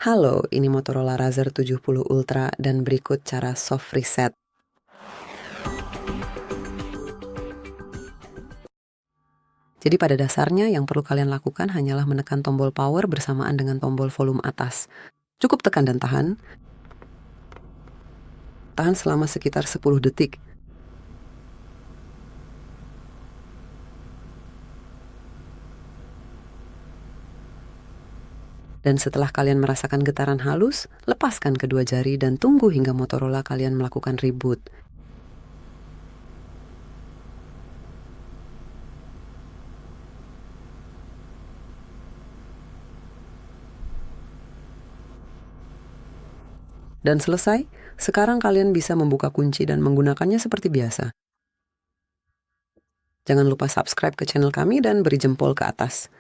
Halo, ini Motorola Razr 70 Ultra dan berikut cara soft reset. Jadi pada dasarnya yang perlu kalian lakukan hanyalah menekan tombol power bersamaan dengan tombol volume atas. Cukup tekan dan tahan. Tahan selama sekitar 10 detik. Dan setelah kalian merasakan getaran halus, lepaskan kedua jari dan tunggu hingga Motorola kalian melakukan reboot. Dan selesai, sekarang kalian bisa membuka kunci dan menggunakannya seperti biasa. Jangan lupa subscribe ke channel kami dan beri jempol ke atas.